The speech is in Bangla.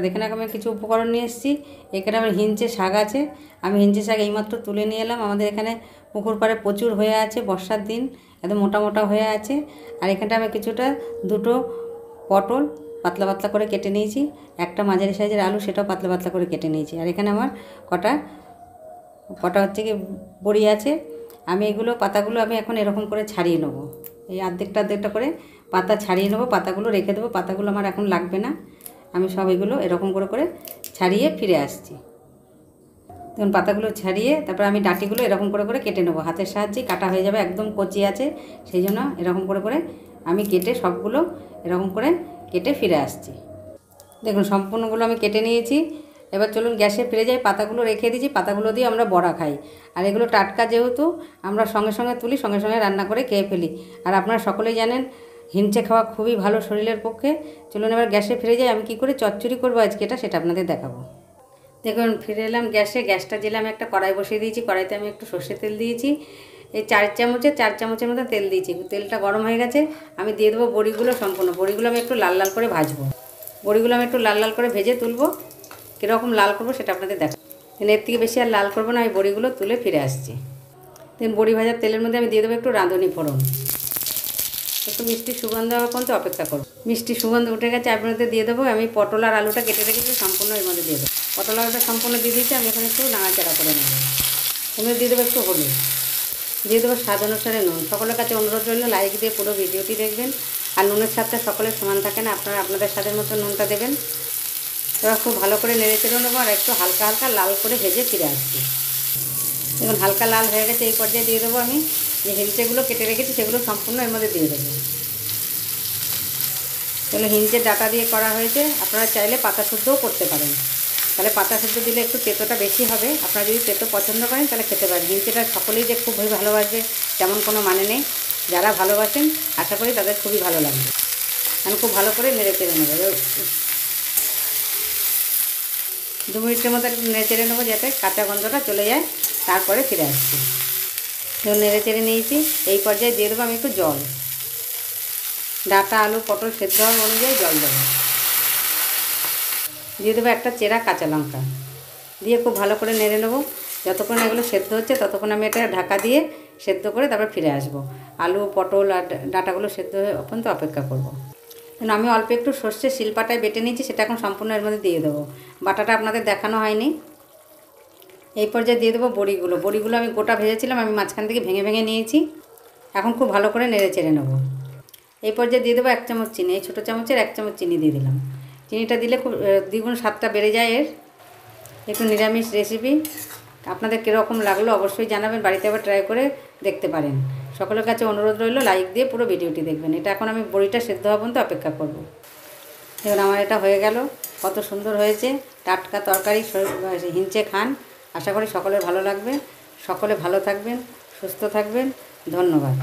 দেখে না আমি কিছু উপকরণ নিয়ে এসেছি। এখানে আমার হিঞ্চে শাক আছে। আমি হিঞ্চে শাক এইমাত্র তুলে নিয়ে এলাম। আমাদের এখানে পুকুর পাড়ে প্রচুর হয়ে আছে, বর্ষার দিন একদম মোটা মোটা হয়ে আছে। আর এখানটা আমি কিছুটা দুটো পটল পাতলা পাতলা করে কেটে নিয়েছি, একটা মাঝারি সাইজের আলু সেটাও পাতলা পাতলা করে কেটে নিয়েছি। আর এখানে আমার কটা হচ্ছে কি বড়ি আছে। আমি এগুলো পাতাগুলো আমি এখন এরকম করে ছাড়িয়ে নেবো, এই অর্ধেকটা করে পাতা ছাড়িয়ে নেবো, পাতাগুলো রেখে দেবো। পাতাগুলো আমার এখন লাগবে না। আমি সব এগুলো এরকম করে ছাড়িয়ে ফিরে আসছি। তখন পাতাগুলো ছাড়িয়ে তারপর আমি ডাঁটিগুলো এরকম করে কেটে নেবো। হাতের সাহায্যে কাটা হয়ে যাবে, একদম কচি আছে, সেই জন্য এরকম করে আমি কেটে সবগুলো এরকম করে কেটে ফিরে আসছি। দেখুন সম্পূর্ণগুলো আমি কেটে নিয়েছি। এবার চলুন গ্যাসে ফিরে যাই। পাতাগুলো রেখে দিয়েছি, পাতাগুলো দিয়ে আমরা বড়া খাই। আর এগুলো টাটকা যেহেতু আমরা সঙ্গে সঙ্গে তুলি, সঙ্গে সঙ্গে রান্না করে খেয়ে ফেলি। আর আপনারা সকলেই জানেন হিঞ্চে খাওয়া খুবই ভালো শরীরের পক্ষে। চলুন এবার গ্যাসে ফিরে যাই। আমি কী করে চচ্চড়ি করবো আজকে সেটা আপনাদের দেখাবো। দেখুন ফিরে এলাম গ্যাসে। গ্যাসটা জেলে আমি একটা কড়াই বসিয়ে দিয়েছি। কড়াইতে আমি একটু সর্ষের তেল দিয়েছি, এই 4 চামচের মতো তেল দিয়েছি। তেলটা গরম হয়ে গেছে, আমি দিয়ে দেবো বড়িগুলো। সম্পূর্ণ বড়িগুলো আমি একটু লাল লাল করে ভাজবো। বড়িগুলো আমি একটু লাল লাল করে ভেজে তুলবো। কীরকম লাল করবো সেটা আপনাদের দেখাবো। এর থেকে বেশি আর লাল করবো না। আমি বড়িগুলো তুলে ফিরে আসছি। দেন বড়ি ভাজার তেলের মধ্যে আমি দিয়ে দেবো একটু রাঁধুনি ফোড়ন। একটু মিষ্টি সুগন্ধ হওয়া পর্যন্ত অপেক্ষা করব। মিষ্টি সুগন্ধ উঠে গেছে, আপনাদের দিয়ে দেবো আমি পটল আর আলুটা কেটে রেখেছি, সম্পূর্ণ এর মধ্যে দিয়ে দেবো। পটল আলুটা সম্পূর্ণ দিয়ে দিয়েছি। আমি এখানে একটু নাড়াচাড়া করে নেব। এমনি দিয়ে দেবো একটু হলুদ, দিয়ে দেবো স্বাদ অনুসারে নুন। সকলের কাছে অনুরোধ রইল লাইক দিয়ে পুরো ভিডিওটি দেখবেন। আর নুনের স্বাদটা সকলের সমান থাকে না, আপনারা আপনাদের স্বাদের মতো নুনটা দেবেন। এবার খুব ভালো করে নেড়ে চেড়ে নেবো আর একটু হালকা হালকা লাল করে ভেজে ফিরে আসছি। দেখুন হালকা লাল হয়ে গেছে। এই পর্যায়ে দিয়ে দেবো আমি যে হিঞ্চেগুলো কেটে রেখেছি সেগুলো সম্পূর্ণ এর মধ্যে দিয়ে দেবো। তাহলে হিঞ্চের ডাটা দিয়ে করা হয়েছে, আপনারা চাইলে পাতা শুদ্ধও করতে পারেন। তাহলে পাতা শুদ্ধ দিলে একটু তেতোটা বেশি হবে। আপনারা যদি তেতো পছন্দ করেন তাহলে খেতে পারেন। হিঞ্চেটা সকলেই যে খুবই ভালোবাসবে তেমন কোনো মানে নেই। যারা ভালোবাসেন আশা করি তাদের খুবই ভালো লাগবে। আমি খুব ভালো করে নেড়ে চেড়ে নেবো। 2 মিনিটের মতো নেড়ে চেড়ে নেবো যাতে কাঁচা গন্ধটা চলে যায়, তারপরে ফিরে আসছি। নেড়ে চেড়ে নিয়েছি। এই পর্যায়ে দিয়ে দেবো আমি একটু জল। ডাঁটা আলু পটল সেদ্ধ হওয়ার অনুযায়ী জল দেবো। দিয়ে দেবো একটা চেরা কাঁচা লঙ্কা, দিয়ে খুব ভালো করে নেড়ে নেবো। যতক্ষণ এগুলো সেদ্ধ হচ্ছে ততক্ষণ আমি এটা ঢাকা দিয়ে সেদ্ধ করে তারপর ফিরে আসবো। আলু পটল আর ডাঁটাগুলো সেদ্ধ হয়ে পর্যন্ত অপেক্ষা করবো। কিন্তু আমি অল্প একটু সর্ষে শিলপাটায় বেটে নিয়েছি, সেটা এখন সম্পূর্ণ এর মধ্যে দিয়ে দেবো। বাটাটা আপনাদের দেখানো হয়নি। এই পর্যায়ে দিয়ে দেবো বড়িগুলো আমি গোটা ভেজেছিলাম, আমি মাঝখান থেকে ভেঙে ভেঙে নিয়েছি। এখন খুব ভালো করে নেড়ে চেড়ে নেবো। এই পর্যায়ে দিয়ে দেবো 1 চামচ চিনি। এই ছোটো চামচের 1 চামচ চিনি দিয়ে দিলাম। চিনিটা দিলে খুব দ্বিগুণ স্বাদটা বেড়ে যায় এর। একটু নিরামিষ রেসিপি, আপনাদের কীরকম লাগলো অবশ্যই জানাবেন। বাড়িতে আবার ট্রাই করে দেখতে পারেন। সকলের কাছে অনুরোধ রইল লাইক দিয়ে পুরো ভিডিওটি দেখবেন। এটা এখন আমি বড়িটা সেদ্ধ হওয়া পর্যন্ত অপেক্ষা করব। দেখুন আমার এটা হয়ে গেল, কত সুন্দর হয়েছে। টাটকা তরকারি হিঞ্চে খান, আশা করি সকলের ভালো লাগবে। সকলে ভালো থাকবেন, সুস্থ থাকবেন। ধন্যবাদ।